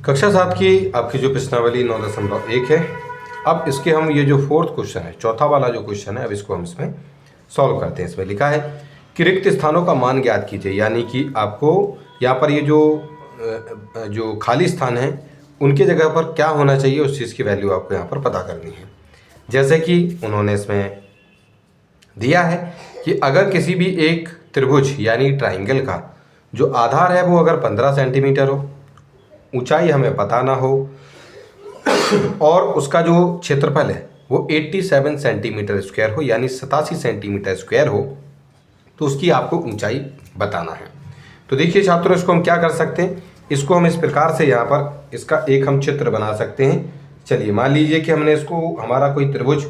कक्षा 7 की आपकी जो प्रश्नावली 9.1 है। अब इसके हम ये जो फोर्थ क्वेश्चन है, चौथा वाला जो क्वेश्चन है, अब इसको हम इसमें सॉल्व करते हैं। इसमें लिखा है कि रिक्त स्थानों का मान ज्ञात कीजिए, यानी कि आपको यहाँ पर ये जो खाली स्थान है उनके जगह पर क्या होना चाहिए उस चीज़ की वैल्यू आपको यहाँ पर पता करनी है। जैसे कि उन्होंने इसमें दिया है कि अगर किसी भी एक त्रिभुज यानी ट्राइंगल का जो आधार है वो अगर 15 सेंटीमीटर हो, ऊंचाई हमें पता ना हो और उसका जो क्षेत्रफल है वो 87 सेंटीमीटर स्क्वायर हो, यानी 87 सेंटीमीटर स्क्वायर हो, तो उसकी आपको ऊंचाई बताना है। तो देखिए छात्रों, इसको हम क्या कर सकते हैं, इसको हम इस प्रकार से यहाँ पर इसका एक हम चित्र बना सकते हैं। चलिए मान लीजिए कि हमने इसको, हमारा कोई त्रिभुज,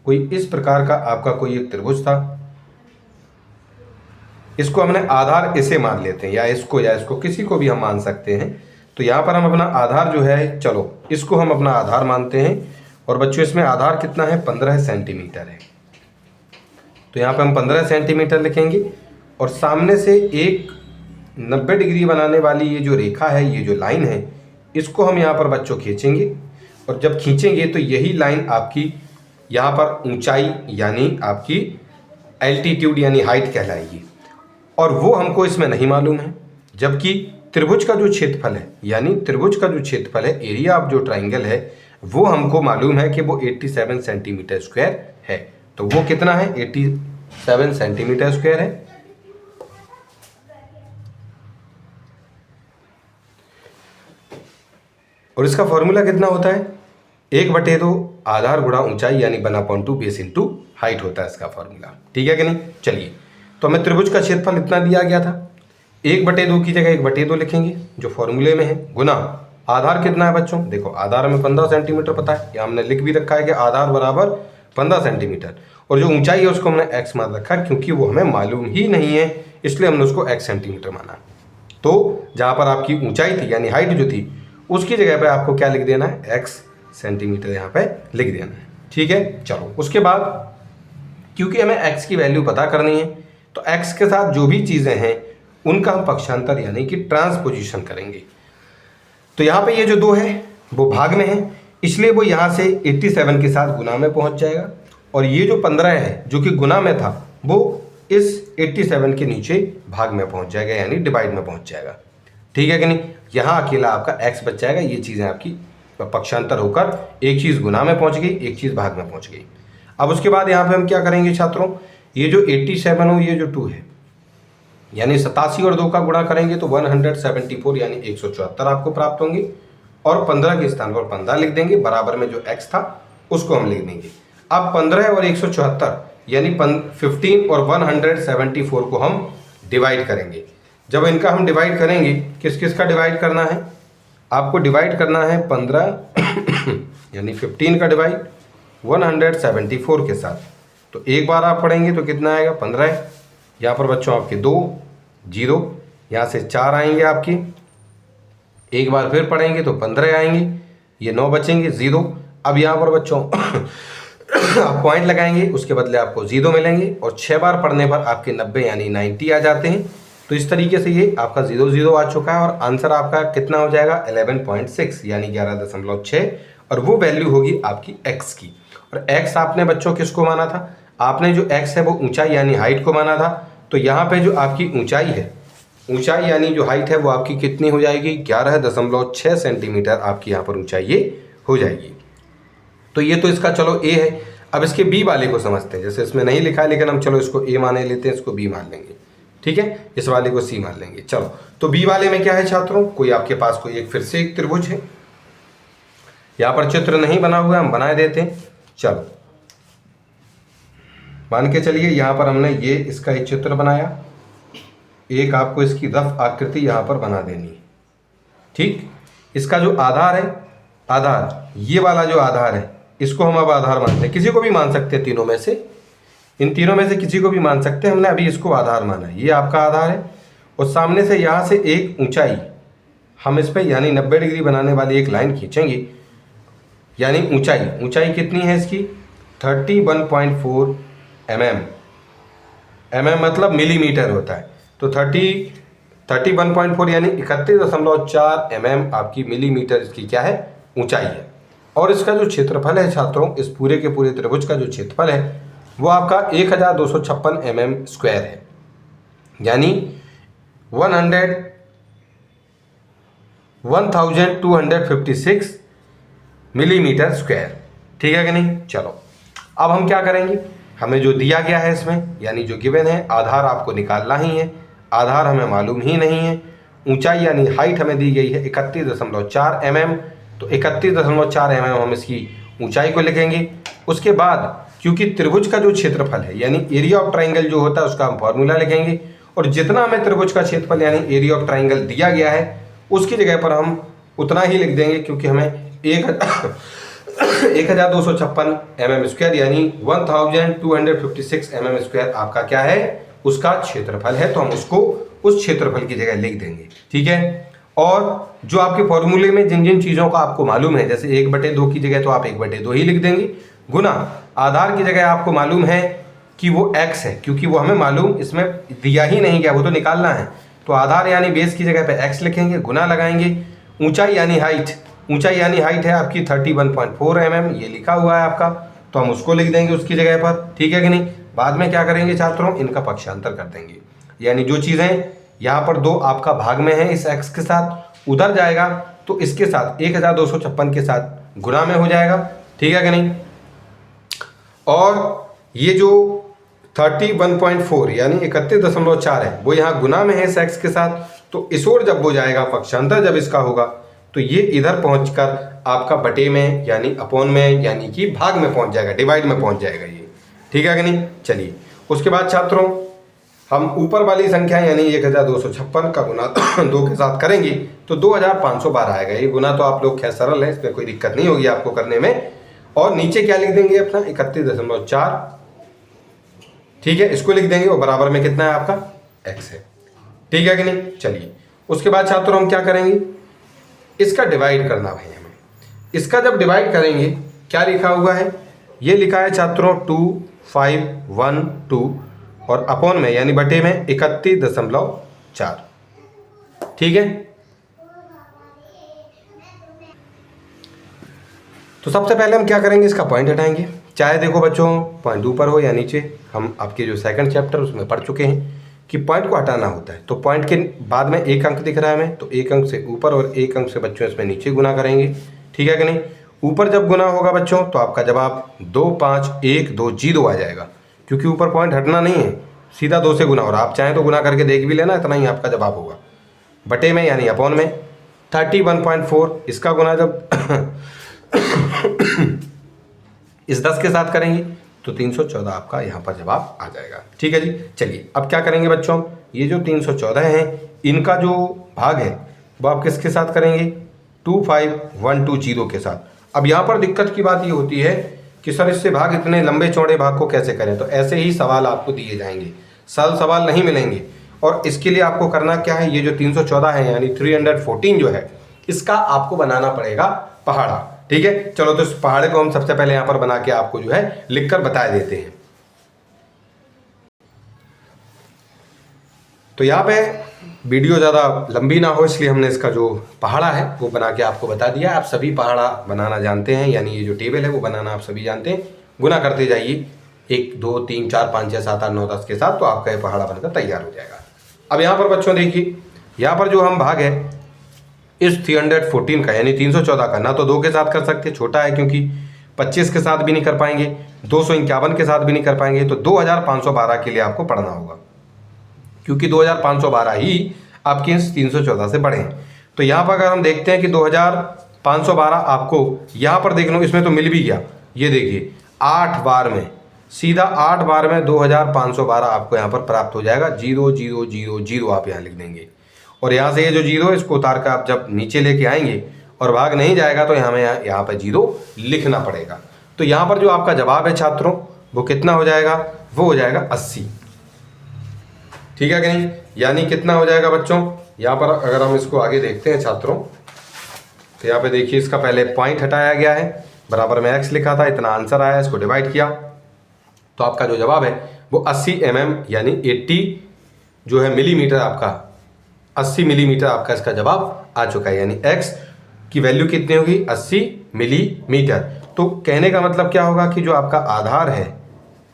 कोई इस प्रकार का आपका कोई एक त्रिभुज था, इसको हमने आधार इसे मान लेते हैं, या इसको किसी को भी हम मान सकते हैं। तो यहाँ पर हम अपना आधार जो है, चलो इसको हम अपना आधार मानते हैं। और बच्चों इसमें आधार कितना है, 15 सेंटीमीटर है। तो यहाँ पर हम 15 सेंटीमीटर लिखेंगे और सामने से एक 90 डिग्री बनाने वाली ये जो रेखा है, ये जो लाइन है, इसको हम यहाँ पर बच्चों खींचेंगे। और जब खींचेंगे तो यही लाइन आपकी यहाँ पर ऊंचाई यानी आपकी एल्टीट्यूड यानी हाइट कहलाएगी। और वो हमको इसमें नहीं मालूम है, जबकि त्रिभुज का जो क्षेत्रफल है, यानी त्रिभुज का जो क्षेत्रफल है, एरिया ऑफ जो ट्राइंगल है, वो हमको मालूम है कि वो 87 सेंटीमीटर स्क्वायर है। तो वो कितना है, 87 सेंटीमीटर स्क्वायर है। और इसका फॉर्मूला कितना होता है, 1/2 आधार गुणा ऊंचाई यानी 1/2 बेस इंटू हाइट होता है इसका फॉर्मूला। ठीक है कि नहीं। चलिए, तो हमें त्रिभुज का क्षेत्रफल इतना दिया गया था, 1/2 की जगह 1/2 लिखेंगे जो फॉर्मूले में है, गुना आधार कितना है बच्चों, देखो आधार हमें 15 सेंटीमीटर पता है, या हमने लिख भी रखा है कि आधार बराबर 15 सेंटीमीटर। और जो ऊंचाई है उसको हमने x मान रखा है, क्योंकि वो हमें मालूम ही नहीं है, इसलिए हमने उसको x सेंटीमीटर माना। तो जहाँ पर आपकी ऊंचाई थी यानी हाइट जो थी, उसकी जगह पे आपको क्या लिख देना है, x सेंटीमीटर यहाँ पे लिख देना है। ठीक है। चलो उसके बाद, क्योंकि हमें x की वैल्यू पता करनी है, तो x के साथ जो भी चीज़ें हैं उनका हम पक्षांतर यानी कि ट्रांसपोजिशन करेंगे। तो यहाँ पे ये जो 2 है वो भाग में है, इसलिए वो यहाँ से 87 के साथ गुना में पहुँच जाएगा। और ये जो 15 है जो कि गुना में था, वो इस 87 के नीचे भाग में पहुँच जाएगा, यानी डिवाइड में पहुँच जाएगा। ठीक है कि नहीं। यहाँ अकेला आपका x बच जाएगा, ये चीज़ें आपकी पक्षांतर होकर एक चीज़ गुना में पहुँच गई, एक चीज़ भाग में पहुँच गई। अब उसके बाद यहाँ पे हम क्या करेंगे छात्रों, ये जो 87 हो, ये जो 2 है, यानी 87 और 2 का गुणा करेंगे तो 174 यानी 174 आपको प्राप्त होंगे। और 15 के स्थान पर 15 लिख देंगे, बराबर में जो x था उसको हम लिख देंगे। अब 15 और 174 यानी 15 और 174 को हम डिवाइड करेंगे। जब इनका हम डिवाइड करेंगे, किस किस का डिवाइड करना है, आपको डिवाइड करना है 15 यानी 15 का डिवाइड 174 के साथ। तो एक बार आप पढ़ेंगे तो कितना आएगा, 15 है। यहाँ पर बच्चों आपके 2 0, यहाँ से 4 आएंगे आपके, एक बार फिर पढ़ेंगे तो 15 आएंगे, ये 9 बचेंगे 0। अब यहाँ पर बच्चों आप पॉइंट लगाएंगे, उसके बदले आपको 0 मिलेंगे, और 6 बार पढ़ने पर आपके 90 यानी 90 आ जाते हैं। तो इस तरीके से ये आपका 0 0 आ चुका है, और आंसर आपका कितना हो जाएगा, 11.6 यानी 11.6, और वो वैल्यू होगी आपकी x की। और x आपने बच्चों किसको माना था, आपने जो x है वो ऊंचाई यानी हाइट को माना था। तो यहाँ पे जो आपकी ऊंचाई है, ऊंचाई यानी जो हाइट है वो आपकी कितनी हो जाएगी, 11.6 सेंटीमीटर आपकी यहाँ पर ऊंचाई ये हो जाएगी। तो ये तो इसका चलो a है। अब इसके b वाले को समझते हैं, जैसे इसमें नहीं लिखा है लेकिन हम चलो इसको a माने लेते हैं, इसको b मान लेंगे। ठीक है, इस वाले को c मान लेंगे। चलो, तो b वाले में क्या है छात्रों, कोई आपके पास कोई एक फिर से एक त्रिभुज है, यहाँ पर चित्र नहीं बना हुआ है, हम बना देते हैं। चलो मान के चलिए, यहाँ पर हमने ये इसका एक चित्र बनाया, एक आपको इसकी रफ आकृति यहाँ पर बना देनी है। ठीक, इसका जो आधार है, आधार ये वाला जो आधार है, इसको हम अब आधार मानते हैं, किसी को भी मान सकते हैं, तीनों में से, इन तीनों में से किसी को भी मान सकते हैं। हमने अभी इसको आधार माना, ये आपका आधार है। और सामने से यहाँ से एक ऊंचाई हम इस पर यानी 90 डिग्री बनाने वाली एक लाइन खींचेंगे, यानी ऊंचाई कितनी है इसकी, 31.4 mm, mm मतलब मिलीमीटर होता है। तो 31.4 यानी 31.4 mm आपकी मिलीमीटर इसकी क्या है, ऊंचाई है। और इसका जो क्षेत्रफल है छात्रों, इस पूरे के पूरे त्रिभुज का जो क्षेत्रफल है वो आपका 1256 mm स्क्वायर है, यानी 1256 मिलीमीटर स्क्वायर। ठीक है कि नहीं। चलो अब हम क्या करेंगे, हमें जो दिया गया है इसमें, यानी जो गिवन है, आधार आपको निकालना ही है। आधार हमें मालूम ही नहीं है। ऊंचाई यानी हाइट हमें दी गई है 31.4 mm, तो 31.4 mm हम इसकी ऊंचाई को लिखेंगे। उसके बाद क्योंकि त्रिभुज का जो क्षेत्रफल है यानी एरिया ऑफ ट्राइंगल जो होता है उसका हम फॉर्मूला लिखेंगे, और जितना हमें त्रिभुज का क्षेत्रफल यानी एरिया ऑफ ट्राइंगल दिया गया है उसकी जगह पर हम उतना ही लिख देंगे, क्योंकि हमें 1256 mm स्क्वायर यानी 1256 mm स्क्वायर आपका क्या है, उसका क्षेत्रफल है, तो हम उसको उस क्षेत्रफल की जगह लिख देंगे। ठीक है। और जो आपके फॉर्मूले में जिन जिन चीज़ों का आपको मालूम है, जैसे 1/2 की जगह तो आप 1/2 ही लिख देंगे, गुना आधार की जगह आपको मालूम है कि वो x है, क्योंकि वो हमें मालूम इसमें दिया ही नहीं गया, वो तो निकालना है, तो आधार यानी बेस की जगह पे x लिखेंगे, गुना लगाएंगे। ऊंचाई यानी हाइट, ऊंचाई यानी हाइट है आपकी 31.4 mm, ये लिखा हुआ है आपका, तो हम उसको लिख देंगे उसकी जगह पर। ठीक है कि नहीं। बाद में क्या करेंगे छात्रों, इनका पक्षांतर कर देंगे, यानी जो चीज़ें यहाँ पर 2 आपका भाग में है इस x के साथ, उधर जाएगा तो इसके साथ 1256 के साथ गुना में हो जाएगा। ठीक है कि नहीं। और ये जो 31.4 यानी 31.4 है वो यहाँ गुना में है इस x के साथ, तो इस ओर जब हो जाएगा पक्षांतर जब इसका होगा तो ये इधर पहुंचकर आपका बटे में यानी अपॉन में यानी कि भाग में पहुंच जाएगा, डिवाइड में पहुंच जाएगा ये। ठीक है कि नहीं। चलिए उसके बाद छात्रों हम ऊपर वाली संख्या यानी 1256 का गुना 2 के साथ करेंगे तो 2512 आएगा। ये गुना तो आप लोग खैर सरल है, इसमें कोई दिक्कत नहीं होगी आपको करने में। और नीचे क्या लिख देंगे अपना 31.4, ठीक है, इसको लिख देंगे, और बराबर में कितना है आपका x है। ठीक है कि नहीं। चलिए उसके बाद छात्रों हम क्या करेंगे, इसका डिवाइड करना भाई हमें। इसका जब डिवाइड करेंगे क्या लिखा हुआ है, ये लिखा है छात्रों 2512 और अपॉन में यानी बटे में 31.4। ठीक है। तो सबसे पहले हम क्या करेंगे, इसका पॉइंट हटाएंगे। चाहे देखो बच्चों पॉइंट ऊपर हो या नीचे, हम आपके जो सेकंड चैप्टर उसमें पढ़ चुके हैं कि पॉइंट को हटाना होता है। तो पॉइंट के बाद में 1 अंक दिख रहा है हमें, तो 1 अंक से ऊपर और 1 अंक से बच्चों इसमें नीचे गुना करेंगे। ठीक है कि नहीं। ऊपर जब गुना होगा बच्चों तो आपका जवाब 2 5 1 2 0 आ जाएगा, क्योंकि ऊपर पॉइंट हटना नहीं है, सीधा 2 से गुना हो रहा है। आप चाहें तो गुना करके देख भी लेना, इतना ही आपका जवाब होगा। बटे में यानी अपॉन में 31.4, इसका गुना जब इस 10 के साथ करेंगे तो 314 आपका यहाँ पर जवाब आ जाएगा। ठीक है जी। चलिए अब क्या करेंगे बच्चों, ये जो 314 हैं इनका जो भाग है वो आप किसके साथ करेंगे, 25120 के साथ। अब यहाँ पर दिक्कत की बात ये होती है कि सर इससे भाग इतने लंबे चौड़े भाग को कैसे करें, तो ऐसे ही सवाल आपको दिए जाएंगे, सरल सवाल नहीं मिलेंगे। और इसके लिए आपको करना क्या है, ये जो 314 है यानी 314 जो है इसका आपको बनाना पड़ेगा पहाड़ा। ठीक है। चलो तो इस पहाड़े को हम सबसे पहले यहाँ पर बना के आपको जो है लिखकर बता देते हैं। तो यहाँ पे वीडियो ज़्यादा लंबी ना हो इसलिए हमने इसका जो पहाड़ा है वो बना के आपको बता दिया। आप सभी पहाड़ा बनाना जानते हैं, यानी ये जो टेबल है वो बनाना आप सभी जानते हैं। गुना करते जाइए 1 2 3 4 5 6 7 8 9 10 के साथ, तो आपका ये पहाड़ा बनकर तैयार हो जाएगा। अब यहाँ पर बच्चों देखिए, यहाँ पर जो हम भाग है इस 314 का यानी 314 का, ना तो 2 के साथ कर सकते, छोटा है, क्योंकि 25 के साथ भी नहीं कर पाएंगे, 251 के साथ भी नहीं कर पाएंगे, तो 2512 के लिए आपको पढ़ना होगा, क्योंकि 2512 ही आपके इस 314 से बड़े हैं। तो यहाँ पर अगर हम देखते हैं कि 2512 आपको यहाँ पर देख लो, इसमें तो मिल भी गया, ये देखिए 8 बार में, सीधा 8 बार में 2512 आपको यहाँ पर प्राप्त हो जाएगा। 0 0 0 0 आप यहाँ लिख देंगे, और यहाँ से ये जो 0 है इसको उतार कर आप जब नीचे लेके आएंगे और भाग नहीं जाएगा तो यहाँ पर 0 लिखना पड़ेगा। तो यहाँ पर जो आपका जवाब है छात्रों वो कितना हो जाएगा, वो हो जाएगा 80। ठीक है कि नहीं। यानी कितना हो जाएगा बच्चों, यहाँ पर अगर हम इसको आगे देखते हैं छात्रों, तो यहाँ पे देखिए इसका पहले पॉइंट हटाया गया है, बराबर में x लिखा था, इतना आंसर आया, इसको डिवाइड किया तो आपका जो जवाब है वो 80 mm यानी 80 जो है मिलीमीटर आपका 80 मिलीमीटर आपका इसका जवाब आ चुका है, यानी x की वैल्यू कितनी होगी 80 मिलीमीटर। तो कहने का मतलब क्या होगा कि जो आपका आधार है,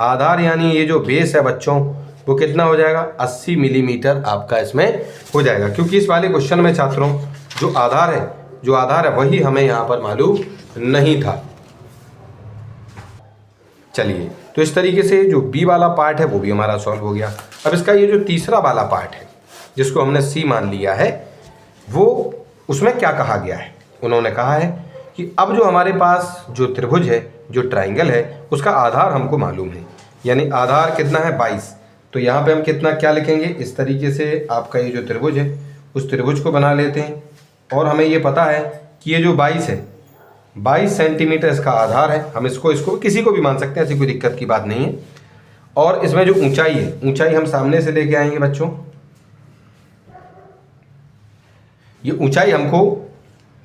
आधार यानी ये जो बेस है बच्चों, वो कितना हो जाएगा 80 मिलीमीटर आपका इसमें हो जाएगा, क्योंकि इस वाले क्वेश्चन में छात्रों जो आधार है वही हमें यहाँ पर मालूम नहीं था। चलिए, तो इस तरीके से जो बी वाला पार्ट है वो भी हमारा सॉल्व हो गया। अब इसका ये जो तीसरा वाला पार्ट है जिसको हमने सी मान लिया है, वो उसमें क्या कहा गया है, उन्होंने कहा है कि अब जो हमारे पास जो त्रिभुज है, जो ट्राइंगल है, उसका आधार हमको मालूम है, यानी आधार कितना है 22। तो यहाँ पे हम कितना क्या लिखेंगे, इस तरीके से आपका ये जो त्रिभुज है उस त्रिभुज को बना लेते हैं, और हमें ये पता है कि ये जो 22 है 22 सेंटीमीटर इसका आधार है। हम इसको किसी को भी मान सकते हैं, ऐसी कोई दिक्कत की बात नहीं है। और इसमें जो ऊंचाई है, ऊंचाई हम सामने से लेके आएंगे बच्चों, ये ऊंचाई हमको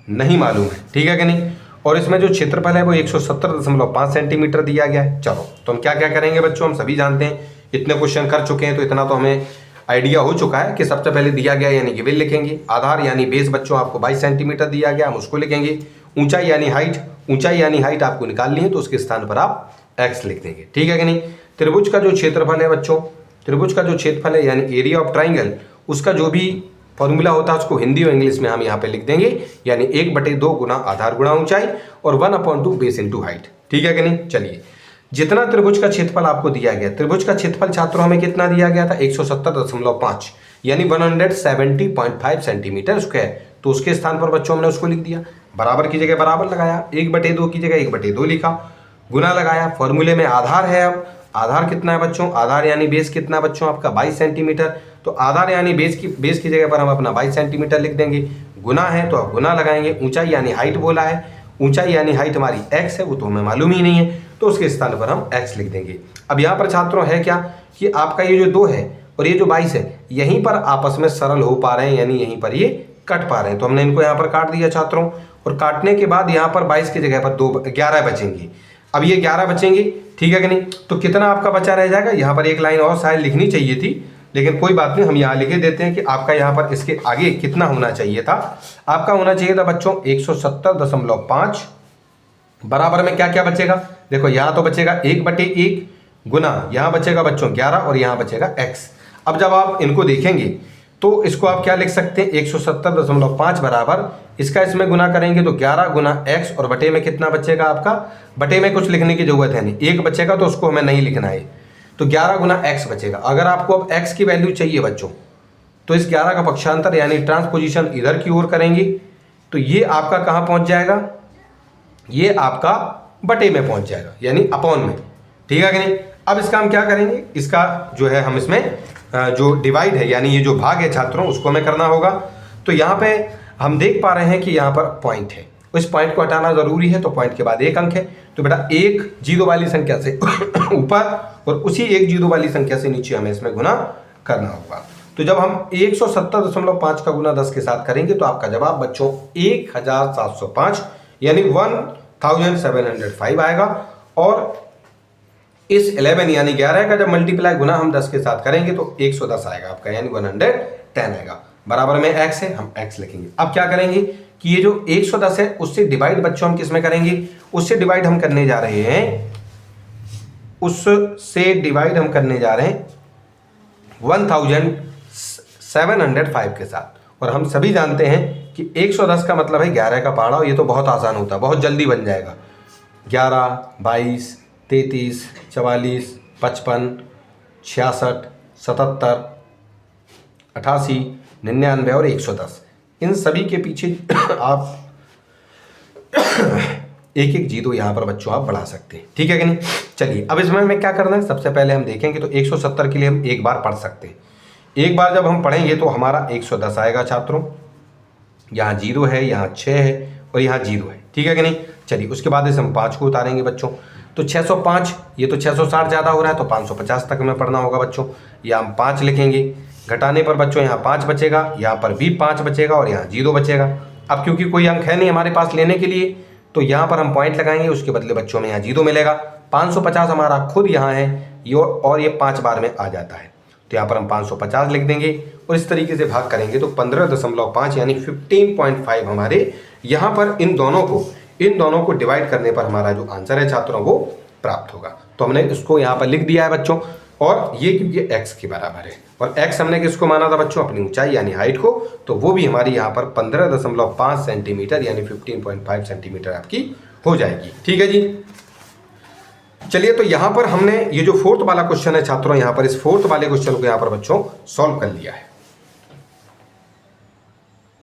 नहीं मालूम है, ठीक है कि नहीं। और इसमें जो क्षेत्रफल है वो 170.5 सेंटीमीटर दिया गया है। चलो, तो हम क्या क्या करेंगे बच्चों, हम सभी जानते हैं, इतने क्वेश्चन कर चुके हैं तो इतना तो हमें आइडिया हो चुका है कि सबसे पहले दिया गया यानी गिवन लिखेंगे। आधार यानी बेस बच्चों आपको 22 सेंटीमीटर दिया गया, हम उसको लिखेंगे। ऊंचाई यानी हाइट आपको निकालनी है, तो उसके स्थान पर आप x लिख देंगे, ठीक है कि नहीं। त्रिभुज का जो क्षेत्रफल है बच्चों, त्रिभुज का जो क्षेत्रफल है यानी एरिया ऑफ ट्राइंगल, उसका जो भी फॉर्मूला होता है उसको हिंदी और इंग्लिश में हम यहाँ पे लिख देंगे, यानी 1/2 गुना आधार गुणा ऊंचाई और 1/2 बेस इंटू हाइट, ठीक है कि नहीं। चलिए, जितना त्रिभुज का क्षेत्रफल आपको दिया गया, त्रिभुज का क्षेत्रफल छात्रों हमें कितना दिया गया था 170.5 यानी 170.5 सेंटीमीटर स्क्वायर। तो उसके स्थान पर बच्चों हमने उसको लिख दिया, बराबर की जगह बराबर लगाया, 1/2 की जगह 1/2 लिखा, गुना लगाया। फॉर्मूले में आधार है, अब आधार कितना है बच्चों, आधार यानी बेस कितना है बच्चों आपका 22 सेंटीमीटर। तो आधार यानी बेस की जगह पर हम अपना 22 सेंटीमीटर लिख देंगे। गुना है तो अब गुना लगाएंगे। ऊंचाई यानी हाइट बोला है, ऊंचाई यानी हाइट हमारी x है, वो तो हमें मालूम ही नहीं है, तो उसके स्थान पर हम x लिख देंगे। अब यहाँ पर छात्रों है क्या कि आपका ये जो 2 है और ये जो 22 है, यहीं पर आपस में सरल हो पा रहे हैं, यानी यहीं पर ये कट पा रहे हैं। तो हमने इनको यहाँ पर काट दिया छात्रों, और काटने के बाद यहाँ पर 22 की जगह पर 11 बचेंगे। अब ये 11 बचेंगे, ठीक है कि नहीं। तो कितना आपका बचा रह जाएगा, यहाँ पर एक लाइन और शायद लिखनी चाहिए थी, लेकिन कोई बात नहीं, हम यहाँ लिखे देते हैं कि आपका यहाँ पर इसके आगे कितना होना चाहिए था। आपका होना चाहिए था बच्चों 170.5 बराबर में क्या क्या बचेगा, देखो यहाँ तो बचेगा 1/1 गुना, यहाँ बचेगा बच्चों 11 और यहाँ बचेगा x। अब जब आप इनको देखेंगे तो इसको आप क्या लिख सकते हैं, 170.5 बराबर इसका इसमें गुना करेंगे तो 11 गुना x, और बटे में कितना बचेगा आपका, बटे में कुछ लिखने की जरूरत है नहीं, 1 बचेगा तो उसको हमें नहीं लिखना है, तो 11 गुना x बचेगा। अगर आपको अब x की वैल्यू चाहिए बच्चों, तो इस 11 का पक्षांतर यानी ट्रांसपोजिशन इधर की ओर करेंगे, तो ये आपका कहाँ पहुँच जाएगा, ये आपका बटे में पहुँच जाएगा, यानी अपॉन में, ठीक है कि नहीं। अब इसका हम क्या करेंगे, इसका जो है हम इसमें जो डिवाइड है यानी ये जो भाग है छात्रों, उसको हमें करना होगा। तो यहाँ पे हम देख पा रहे हैं कि यहाँ पर पॉइंट है, इस पॉइंट को हटाना जरूरी है, तो पॉइंट के बाद एक अंक है, तो बेटा एक जीरो वाली संख्या से ऊपर और उसी एक जीरो वाली संख्या से नीचे हमें इसमें गुना करना होगा। तो जब हम 170.5 का गुना 10 के साथ करेंगे तो आपका जवाब बच्चों 1705 यानी 1705 आएगा। और इस 11 यानी 11 का जब मल्टीप्लाई गुना हम 10 के साथ करेंगे तो 110 आएगा आपका, यानी 110 आएगा। बराबर में x है, हम x लिखेंगे। अब क्या करेंगे कि ये जो 110 है उससे डिवाइड बच्चों हम किस में करेंगे, उससे डिवाइड हम करने जा रहे हैं, उससे डिवाइड हम करने जा रहे हैं 1705 के साथ। और हम सभी जानते हैं कि 110 का मतलब है 11 का पहाड़ा, और ये तो बहुत आसान होता है, बहुत जल्दी बन जाएगा। 11, 22, 33, 44, 55, 66, 77, 88, 99 और 110, इन सभी के पीछे आप एक एक जीरो यहाँ पर बच्चों आप बढ़ा सकते हैं, ठीक है कि नहीं। चलिए, अब इसमें हमें क्या करना है, सबसे पहले हम देखेंगे तो 170 के लिए हम एक बार पढ़ सकते हैं। एक बार जब हम पढ़ेंगे तो हमारा 110 आएगा छात्रों, यहाँ 0 है, यहाँ 6 है और यहाँ 0 है, ठीक है कि नहीं। चलिए, उसके बाद इसे हम 5 को उतारेंगे बच्चों, तो 605, ये तो 660 ज़्यादा हो रहा है तो 550 तक हमें पढ़ना होगा बच्चों। यहाँ हम 5 लिखेंगे, घटाने पर बच्चों यहाँ 5 बचेगा, यहाँ पर भी 5 बचेगा और यहाँ 0 बचेगा। अब क्योंकि कोई अंक है नहीं हमारे पास लेने के लिए, तो यहाँ पर हम पॉइंट लगाएंगे, उसके बदले बच्चों में यहाँ 0 मिलेगा। 550 हमारा खुद यहाँ है, ये और ये 5 बार में आ जाता है, तो यहाँ पर हम 550 लिख देंगे। और इस तरीके से भाग करेंगे तो 15.5 यानी 15.5 हमारे यहाँ पर इन दोनों को डिवाइड करने पर हमारा जो आंसर है छात्रों वो प्राप्त होगा। तो हमने इसको यहाँ पर लिख दिया है बच्चों, और ये क्योंकि x के बराबर है, और x हमने किसको माना था बच्चों, अपनी ऊंचाई यानी हाइट को, तो वो भी हमारी यहाँ पर 15.5 सेंटीमीटर यानी 15.5 सेंटीमीटर आपकी हो जाएगी। ठीक है जी। चलिए, तो यहाँ पर हमने ये जो फोर्थ वाला क्वेश्चन है छात्रों, यहाँ पर इस फोर्थ वाले क्वेश्चन को यहाँ पर बच्चों सॉल्व कर लिया है।